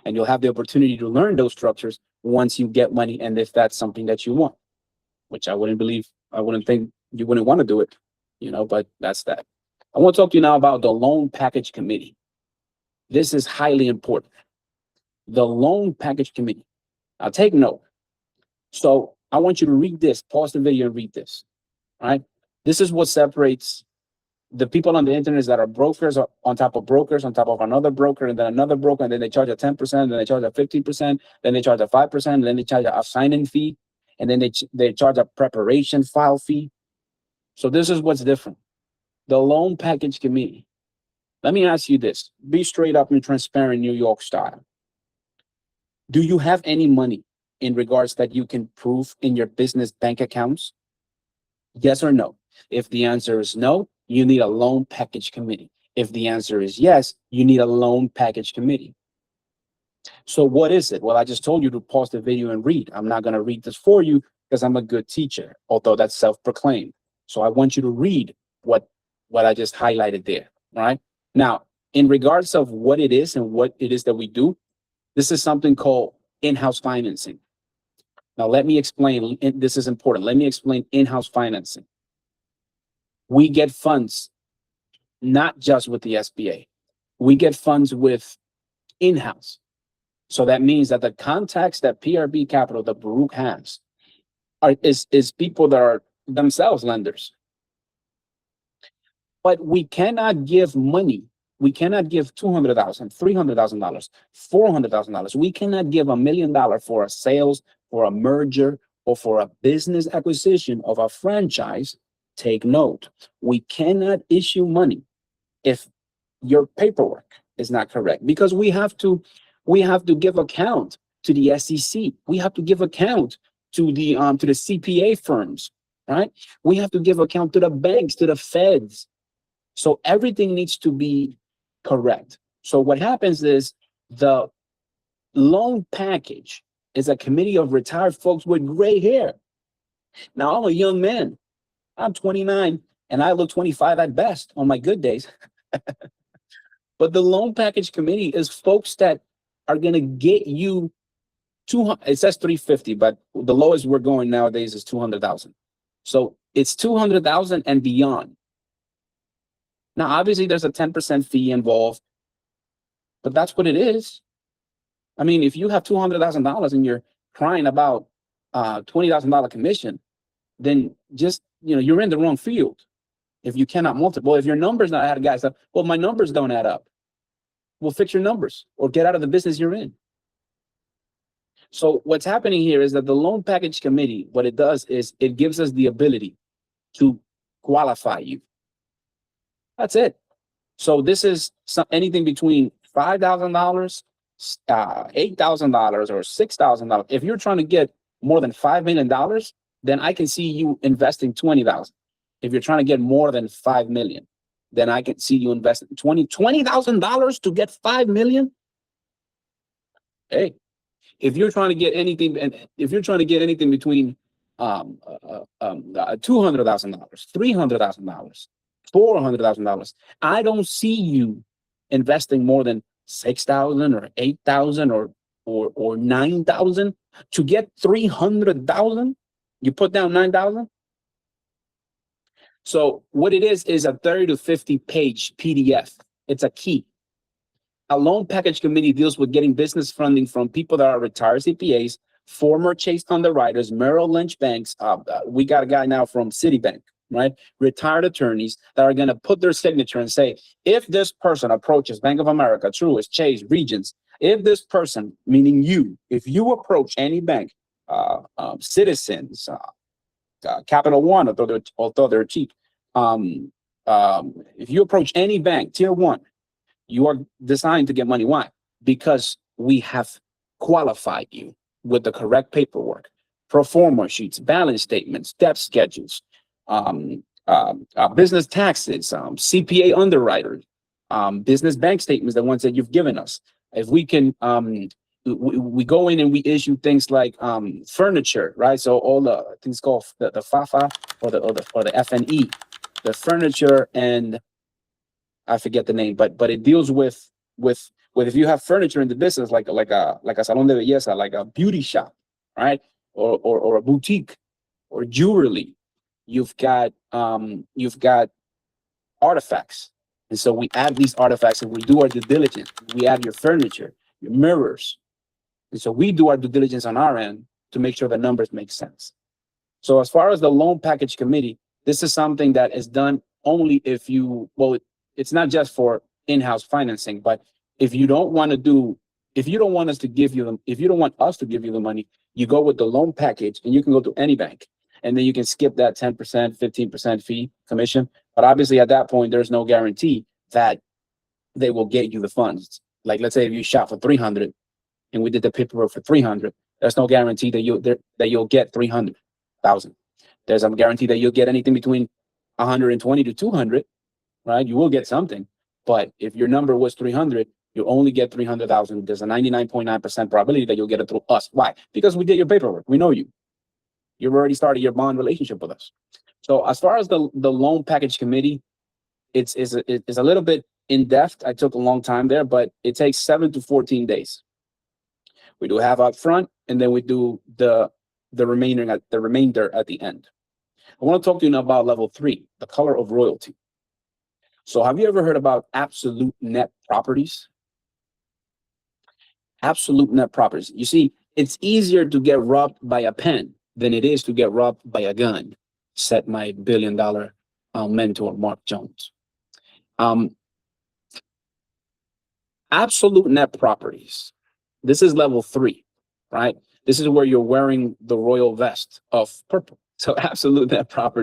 and you'll have the opportunity to learn those structures once you get money, and if that's something that you want, which I wouldn't think you wouldn't want to do it, but that's that. I want to talk to you now about the loan package committee. This is highly important. The loan package committee. Now take note. So I want you to read this, pause the video and read this. All right. This is what separates the people on the internet that are brokers on top of brokers, on top of another broker, and then another broker, and then they charge a 10%, then they charge a 15%, then they charge a 5%, then they charge a sign-in fee, and then they charge a preparation file fee. So this is what's different. The loan package committee. Let me ask you this. Be straight up and transparent, New York style. Do you have any money in regards that you can prove in your business bank accounts? Yes or no? If the answer is no, you need a loan package committee. If the answer is yes, you need a loan package committee. So what is it? Well, I just told you to pause the video and read. I'm not going to read this for you because I'm a good teacher, although that's self-proclaimed. So I want you to read what I just highlighted there, right? Now, in regards of what it is and what it is that we do, this is something called in-house financing. Now, let me explain. This is important. Let me explain in-house financing. We get funds, not just with the SBA. We get funds with in-house. So that means that the contacts that PRB Capital, that Baruch has, is people that are themselves lenders. But we cannot give money. We cannot give $200,000, $300,000, $400,000. We cannot give $1 million for a sales, for a merger, or for a business acquisition of a franchise. Take note. We cannot issue money if your paperwork is not correct, because we have to give account to the SEC. We have to give account to the CPA firms, right? We have to give account to the banks, to the feds. So everything needs to be correct. So what happens is the loan package is a committee of retired folks with gray hair. Now, I'm a young man. I'm 29 and I look 25 at best on my good days. But the loan package committee is folks that are going to get you 200. It says 350, but the lowest we're going nowadays is 200,000. So it's 200,000 and beyond. Now, obviously, there's a 10% fee involved, but that's what it is. I mean, if you have $200,000 and you're crying about $20,000 commission, then just, you're in the wrong field. If you cannot multiply, if your numbers not add, guys, well, my numbers don't add up. Well, fix your numbers or get out of the business you're in. So what's happening here is that the loan package committee, what it does is it gives us the ability to qualify you. That's it. So this is anything between $5,000, $8,000, or $6,000. If you're trying to get more than $5 million, then I can see you investing $20,000. If you're trying to get more than $5 million, then I can see you investing $20,000 to get $5 million. Hey, if you're trying to get anything, and if you're trying to get anything between $200,000, $300,000, $400,000, I don't see you investing more than $6,000 or $8,000 or $9,000 to get $300,000. You put down $9,000. So what it is a 30 to 50 page PDF. It's a key. A loan package committee deals with getting business funding from people that are retired CPAs, former Chase underwriters, Merrill Lynch banks. We got a guy now from Citibank, right? Retired attorneys that are going to put their signature and say, if this person approaches Bank of America, Truist, Chase, Regions, if this person, meaning you, if you approach any bank, Citizens, Capital One, although they're cheap, if you approach any bank, tier one, you are designed to get money. Why? Because we have qualified you with the correct paperwork, pro forma sheets, balance statements, debt schedules, business taxes, CPA underwriters, business bank statements, the ones that you've given us. If we can, we go in and we issue things like furniture, right? So all the things called the FAFA or the FNE, the furniture, and I forget the name, but it deals with With if you have furniture in the business, like a salon de belleza, like a beauty shop, right? Or a boutique or jewelry, you've got artifacts. And so we add these artifacts and we do our due diligence. We add your furniture, your mirrors. And so we do our due diligence on our end to make sure the numbers make sense. So as far as the loan package committee, this is something that is done only if you, well, it's not just for in-house financing, but if you don't want us to give you them, if you don't want us to give you the money, you go with the loan package and you can go to any bank. And then you can skip that 10%, 15% fee commission. But obviously at that point, there's no guarantee that they will get you the funds. Like, let's say if you shot for 300 and we did the paperwork for 300, there's no guarantee that you'll get 300,000. There's a guarantee that you'll get anything between 120 to 200, right? You will get something. But if your number was 300, you only get 300,000. There's a 99.9% probability that you'll get it through us. Why? Because we did your paperwork. We know you. You've already started your bond relationship with us. So as far as the loan package committee, it's a little bit in depth. I took a long time there, but it takes 7 to 14 days. We do half up front, and then we do the remainder at the end. I want to talk to you now about level 3, the color of royalty. So have you ever heard about absolute net properties? Absolute net properties. You see, it's easier to get robbed by a pen than it is to get robbed by a gun, said my billion-dollar mentor, Mark Jones. Absolute net properties. This is level 3, right? This is where you're wearing the royal vest of purple. So absolute net property.